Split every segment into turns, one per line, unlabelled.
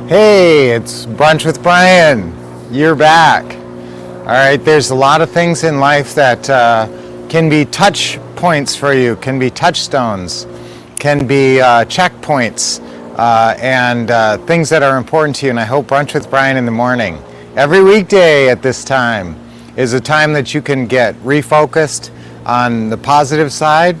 Hey, it's Brunch with Brian. You're back. All right, there's a lot of things in life that can be touch points for you, can be touchstones, can be checkpoints, and things that are important to you. And I hope Brunch with Brian in the morning, every weekday at this time, is a time that you can get refocused on the positive side.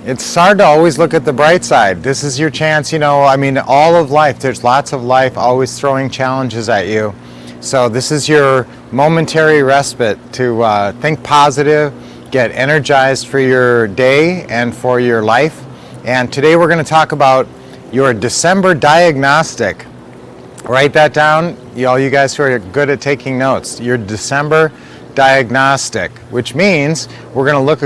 It's hard to always look at the bright side. This is your chance, all of life, there's lots of life always throwing challenges at you. So this is your momentary respite to think positive, get energized for your day and for your life. And today we're going to talk about your December diagnostic. Write that down, all you guys who are good at taking notes. Your December diagnostic, which means we're going to look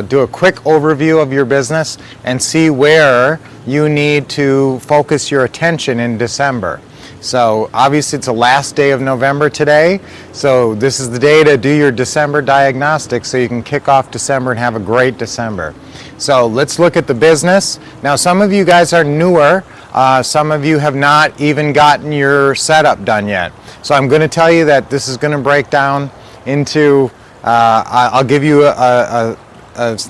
do a quick overview of your business and see where you need to focus your attention in December. So obviously it's the last day of November today, so this is the day to do your December diagnostic so you can kick off December and have a great December. So let's look at the business. Now some of you guys are newer, some of you have not even gotten your setup done yet. So I'm going to tell you that this is going to break down into, I'll give you a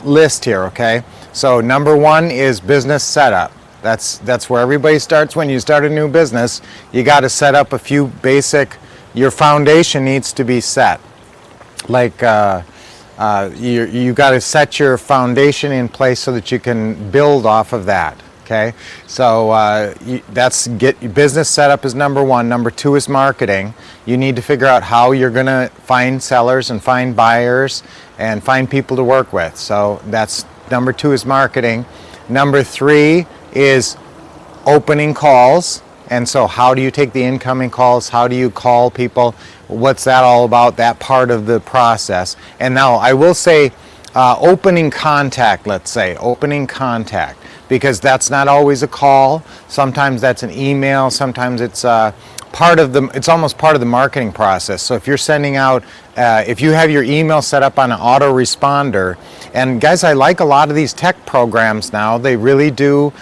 list here, okay? So number one is business setup. That's where everybody starts when you start a new business. You got to set up a few basic, your foundation needs to be set. Like you got to set your foundation in place so that you can build off of that. Okay, so get business setup is number one. Number two is marketing. You need to figure out how you're going to find sellers and find buyers and find people to work with. So that's number two is marketing. Number three is opening calls. And so how do you take the incoming calls? How do you call people? What's that all about? That part of the process. And now I will say opening contact, let's say, opening contact. Because that's not always a call. Sometimes that's an email. Sometimes it's it's almost part of the marketing process. So if you're sending out, if you have your email set up on an autoresponder, and guys, I like a lot of these tech programs now. They really do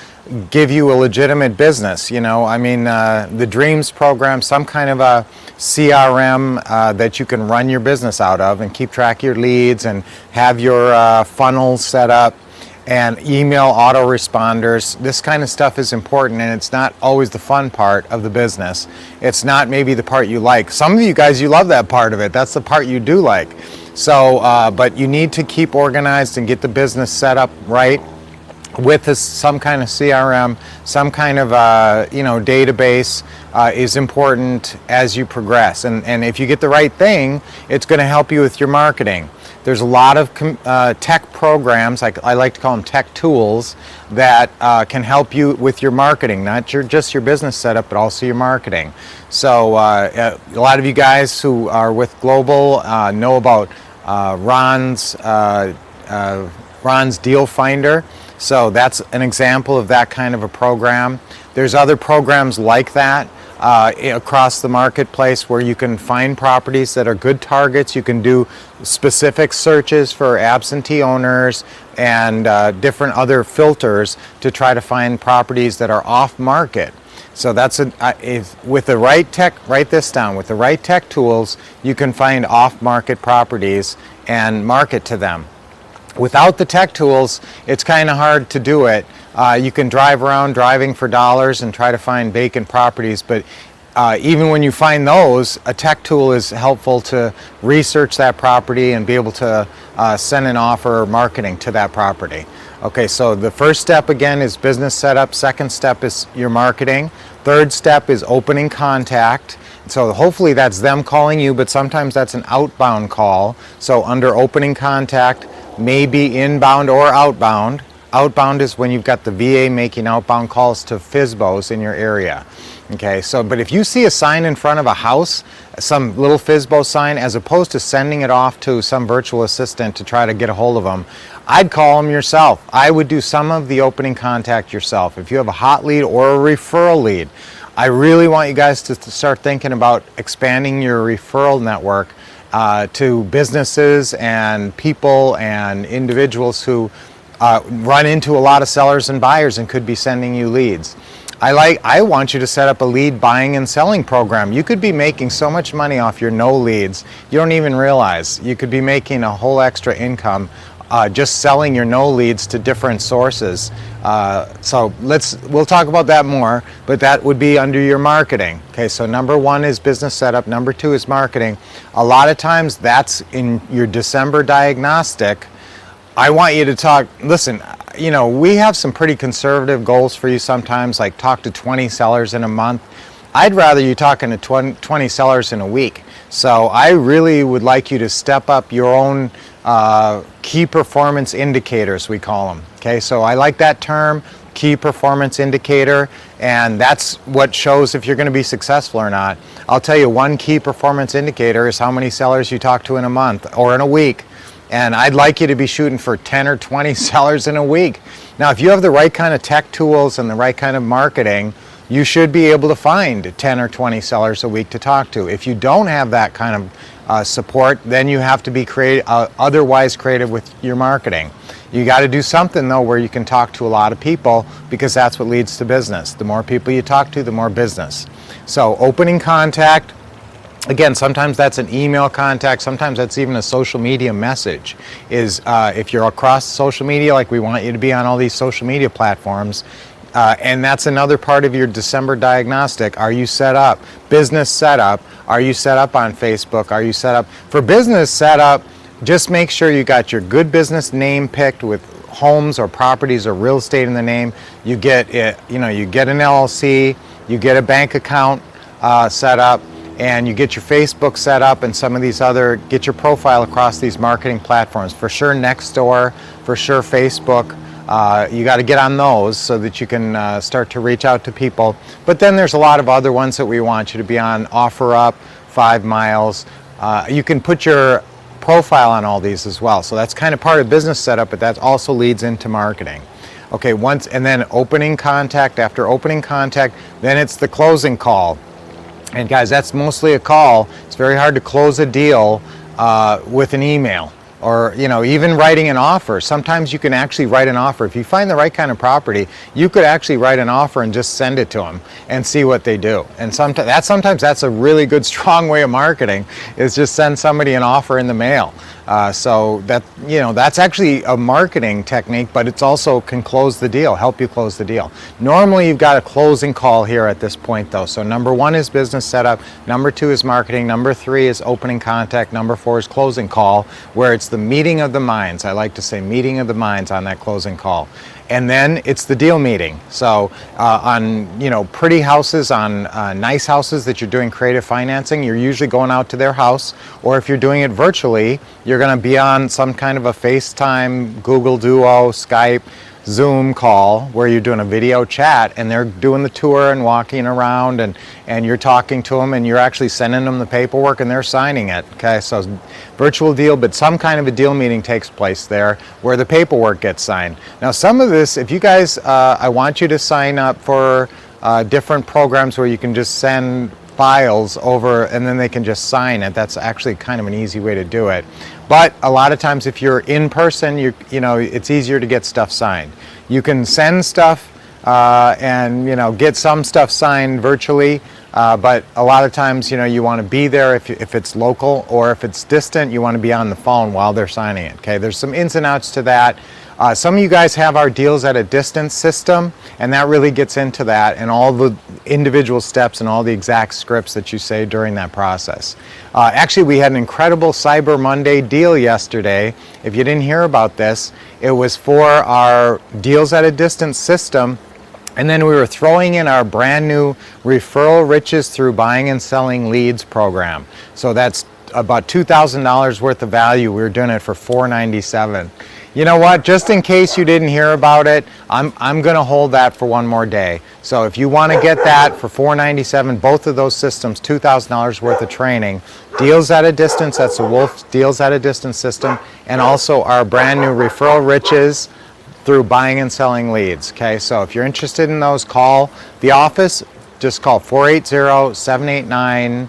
give you a legitimate business. The Dreams program, some kind of a CRM that you can run your business out of and keep track of your leads and have your funnels set up. And email autoresponders. This kind of stuff is important, and it's not always the fun part of the business. It's not maybe the part you like. Some of you guys, you love that part of it. That's the part you do like. So, but you need to keep organized and get the business set up right with some kind of CRM, some kind of database is important as you progress. And if you get the right thing, it's going to help you with your marketing. There's a lot of tech programs, I like to call them tech tools, that can help you with your marketing, not just your business setup, but also your marketing. So a lot of you guys who are with Global know about Ron's Deal Finder. So that's an example of that kind of a program. There's other programs like that across the marketplace where you can find properties that are good targets. You can do specific searches for absentee owners and different other filters to try to find properties that are off market. So that's with the right tech, write this down, with the right tech tools, you can find off market properties and market to them. Without the tech tools, it's kind of hard to do it. You can drive around driving for dollars and try to find vacant properties, but even when you find those, a tech tool is helpful to research that property and be able to send an offer or marketing to that property. Okay, so the first step again is business setup. Second step is your marketing. Third step is opening contact. So hopefully that's them calling you, but sometimes that's an outbound call. So under opening contact, maybe inbound or outbound. Outbound is when you've got the VA making outbound calls to FSBOs in your area. Okay, so but if you see a sign in front of a house, some little FSBO sign, as opposed to sending it off to some virtual assistant to try to get a hold of them, I'd call them yourself. I would do some of the opening contact yourself. If you have a hot lead or a referral lead, I really want you guys to start thinking about expanding your referral network to businesses and people and individuals who run into a lot of sellers and buyers and could be sending you leads. I want you to set up a lead buying and selling program. You could be making so much money off your no leads, you don't even realize. You could be making a whole extra income just selling your no leads to different sources. So we'll talk about that more, but that would be under your marketing. Okay, so number one is business setup, number two is marketing. A lot of times that's in your December diagnostic. I want you to talk, listen, you know, we have some pretty conservative goals for you sometimes, like talk to 20 sellers in a month. I'd rather you talking to 20 sellers in a week. So I really would like you to step up your own key performance indicators, we call them. Okay, so I like that term, key performance indicator, and that's what shows if you're going to be successful or not. I'll tell you, one key performance indicator is how many sellers you talk to in a month or in a week. And I'd like you to be shooting for 10 or 20 sellers in a week. Now, if you have the right kind of tech tools and the right kind of marketing, you should be able to find 10 or 20 sellers a week to talk to. If you don't have that kind of support, then you have to be otherwise creative with your marketing. You got to do something though where you can talk to a lot of people, because that's what leads to business. The more people you talk to, the more business. So opening contact, again, sometimes that's an email contact, sometimes that's even a social media message. If you're across social media, like we want you to be on all these social media platforms, and that's another part of your December diagnostic. Are you set up? Business setup. Are you set up on Facebook? Are you set up? For business setup, just make sure you got your good business name picked with homes or properties or real estate in the name. You get it, you get an LLC, you get a bank account set up, and you get your Facebook set up and some of these get your profile across these marketing platforms. For sure Nextdoor, for sure Facebook. You got to get on those so that you can start to reach out to people. But then there's a lot of other ones that we want you to be on. OfferUp, 5 Miles. You can put your profile on all these as well. So that's kind of part of business setup, but that also leads into marketing. Okay, and then opening contact. After opening contact, then it's the closing call. And guys, that's mostly a call. It's very hard to close a deal with an email. Or even writing an offer. Sometimes you can actually write an offer. If you find the right kind of property, you could actually write an offer and just send it to them and see what they do. And sometimes that's a really good, strong way of marketing, is just send somebody an offer in the mail. So that's actually a marketing technique, but it's also can close the deal, help you close the deal. Normally you've got a closing call here at this point though. So number one is business setup, number two is marketing, number three is opening contact, number four is closing call, where it's the meeting of the minds. I like to say meeting of the minds on that closing call. And then it's the deal meeting. So on pretty houses, on nice houses that you're doing creative financing, you're usually going out to their house, or if you're doing it virtually, you're going to be on some kind of a FaceTime, Google Duo, Skype, Zoom call where you're doing a video chat, and they're doing the tour and walking around, and you're talking to them, and you're actually sending them the paperwork and they're signing it. Okay, so virtual deal, but some kind of a deal meeting takes place there where the paperwork gets signed. Now some of this, if you guys, I want you to sign up for different programs where you can just send files over and then they can just sign it. That's actually kind of an easy way to do it. But a lot of times if you're in person, it's easier to get stuff signed. You can send stuff and get some stuff signed virtually, but a lot of times you want to be there if it's local, or if it's distant, you want to be on the phone while they're signing it. Okay, there's some ins and outs to that. Some of you guys have our deals at a distance system, and that really gets into that and all the individual steps and all the exact scripts that you say during that process. Actually, we had an incredible Cyber Monday deal yesterday. If you didn't hear about this, it was for our deals at a distance system, and then we were throwing in our brand new Referral Riches Through Buying and Selling Leads program. So that's about $2,000 worth of value. We were doing it for $497. You know what, just in case you didn't hear about it, I'm going to hold that for one more day. So if you want to get that for $497, both of those systems, $2,000 worth of training, Deals at a Distance, that's the Wolf Deals at a Distance system, and also our brand new Referral Riches Through Buying and Selling Leads. Okay, so if you're interested in those, call the office. Just call 480-789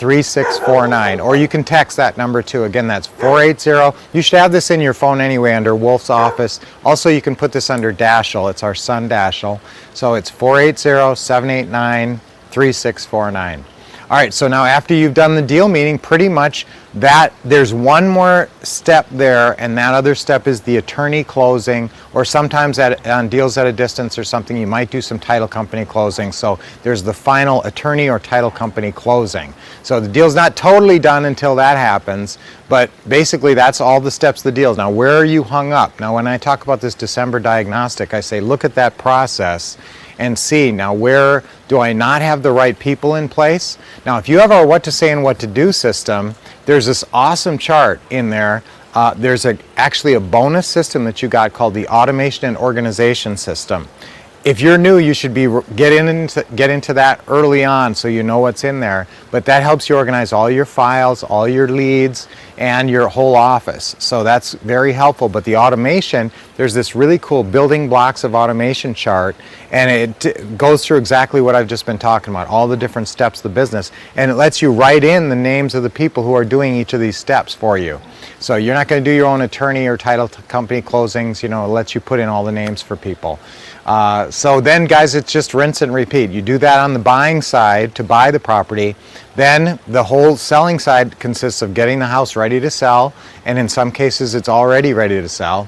480-3649, or you can text that number too. Again, that's 480. You should have this in your phone anyway under Wolf's office. Also, you can put this under Dashel. It's our son Dashel. So it's 480-789-3649. All right, so now after you've done the deal meeting, pretty much that there's one more step there, and that other step is the attorney closing, or sometimes on deals at a distance or something, you might do some title company closing. So there's the final attorney or title company closing. So the deal's not totally done until that happens, but basically that's all the steps of the deal. Now, where are you hung up? Now, when I talk about this December diagnostic, I say look at that process and see, now where do I not have the right people in place? Now, if you have our what to say and what to do system, there's this awesome chart in there. There's actually a bonus system that you got called the Automation and Organization System. If you're new, you should get into that early on so you know what's in there. But that helps you organize all your files, all your leads, and your whole office. So that's very helpful. But the automation, there's this really cool building blocks of automation chart, and it goes through exactly what I've just been talking about, all the different steps of the business. And it lets you write in the names of the people who are doing each of these steps for you. So you're not going to do your own attorney or title company closings. You know, it lets you put in all the names for people. So then, guys, it's just rinse and repeat. You do that on the buying side to buy the property. Then the whole selling side consists of getting the house ready to sell, and in some cases it's already ready to sell.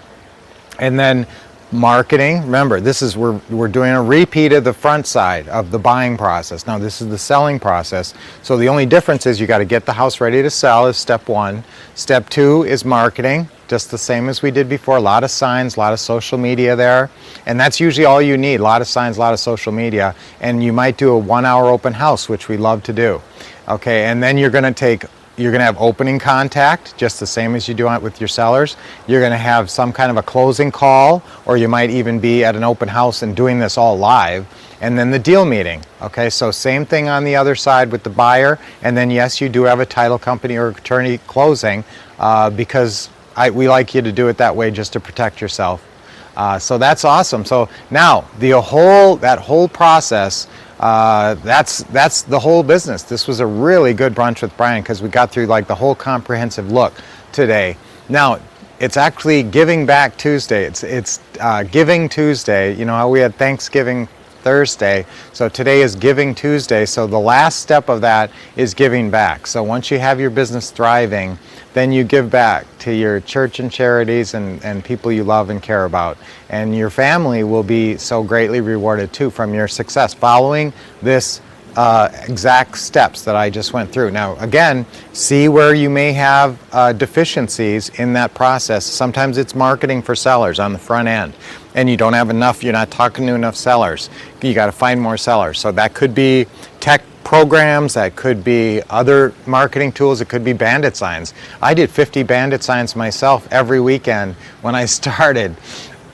And then marketing. Remember, we're doing a repeat of the front side of the buying process. Now this is the selling process. So the only difference is you got to get the house ready to sell is step one. Step two is marketing, just the same as we did before. A lot of signs, a lot of social media there. And that's usually all you need. A lot of signs, a lot of social media. And you might do a 1-hour open house, which we love to do. Okay, and then you're going to have opening contact, just the same as you do it with your sellers. You're going to have some kind of a closing call, or you might even be at an open house and doing this all live. And then the deal meeting. Okay, so same thing on the other side with the buyer. And then yes, you do have a title company or attorney closing because we like you to do it that way just to protect yourself. So that's awesome. So now that whole process, that's the whole business. This was a really good brunch with Brian because we got through like the whole comprehensive look today. Now it's actually Giving Back Tuesday. It's Giving Tuesday. You know how we had Thanksgiving Thursday, so today is Giving Tuesday. So the last step of that is giving back. So once you have your business thriving, then you give back to your church and charities and people you love and care about. And your family will be so greatly rewarded too from your success following this exact steps that I just went through. Now again, see where you may have deficiencies in that process. Sometimes it's marketing for sellers on the front end and you don't have enough, you're not talking to enough sellers. You got to find more sellers. So that could be tech programs, that could be other marketing tools, it could be bandit signs. I did 50 bandit signs myself every weekend when I started.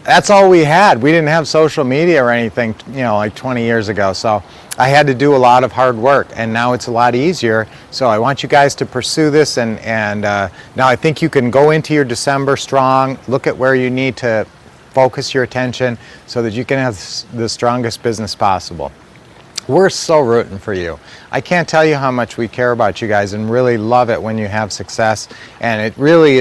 That's all we had. We didn't have social media or anything, you know, like 20 years ago. So I had to do a lot of hard work, and now it's a lot easier. So I want you guys to pursue this, and now I think you can go into your December strong, look at where you need to focus your attention so that you can have the strongest business possible. We're so rooting for you. I can't tell you how much we care about you guys and really love it when you have success. And it really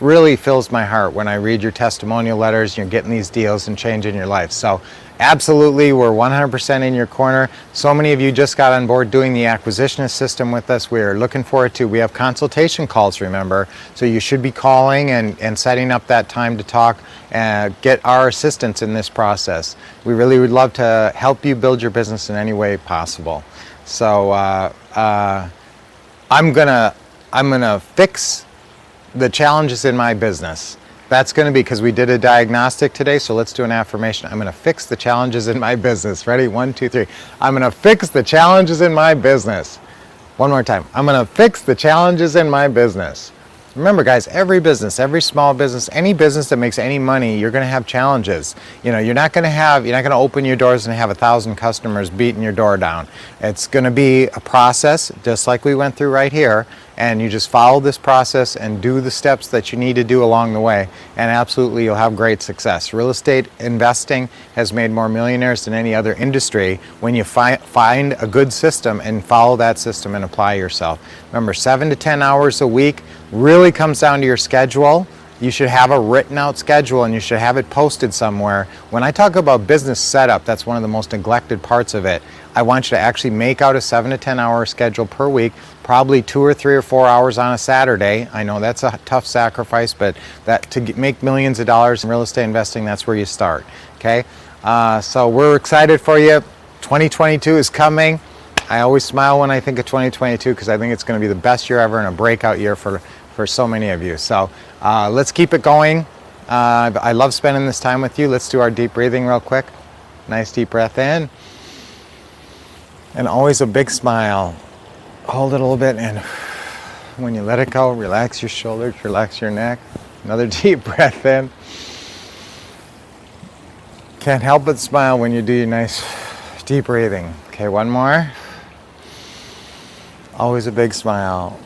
really fills my heart when I read your testimonial letters, you're getting these deals and changing your life. So absolutely, we're 100% in your corner. So many of you just got on board doing the acquisitionist system with us. We're looking forward to, we have consultation calls, remember, so you should be calling and setting up that time to talk and get our assistance in this process. We really would love to help you build your business in any way possible. So I'm gonna fix the challenges in my business. That's going to be because we did a diagnostic today, so let's do an affirmation. I'm going to fix the challenges in my business. Ready? 1, 2, 3. I'm going to fix the challenges in my business. One more time. I'm going to fix the challenges in my business. Remember, guys, every business, every small business, any business that makes any money, you're going to have challenges. You know, you're not going to open your doors and have 1,000 customers beating your door down. It's going to be a process, just like we went through right here. and you just follow this process and do the steps that you need to do along the way, and absolutely you'll have great success. Real estate investing has made more millionaires than any other industry when you find a good system and follow that system and apply yourself. Remember, 7 to 10 hours a week really comes down to your schedule. You should have a written out schedule and you should have it posted somewhere. When I talk about business setup, that's one of the most neglected parts of it. I want you to actually make out a 7 to 10 hour schedule per week, probably 2 or 3 or 4 hours on a Saturday. I know that's a tough sacrifice, but make millions of dollars in real estate investing, that's where you start. Okay, so we're excited for you. 2022 is coming. I always smile when I think of 2022 because I think it's going to be the best year ever and a breakout year for so many of you. So let's keep it going. I love spending this time with you. Let's do our deep breathing real quick. Nice deep breath in. And always a big smile. Hold it a little bit, and when you let it go, relax your shoulders, relax your neck. Another deep breath in. Can't help but smile when you do your nice deep breathing. Okay, one more. Always a big smile.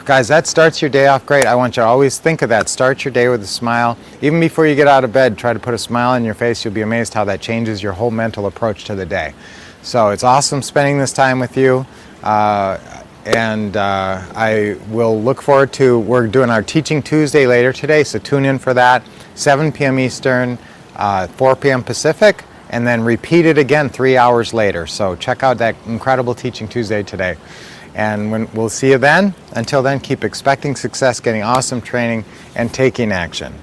Guys, that starts your day off great. I want you to always think of that. Start your day with a smile. Even before you get out of bed, try to put a smile on your face. You'll be amazed how that changes your whole mental approach to the day. So it's awesome spending this time with you. And I will look forward to, we're doing our Teaching Tuesday later today, so tune in for that. 7 p.m. Eastern, 4 p.m. Pacific, and then repeat it again 3 hours later. So check out that incredible Teaching Tuesday today. And we'll see you then. Until then, keep expecting success, getting awesome training, and taking action.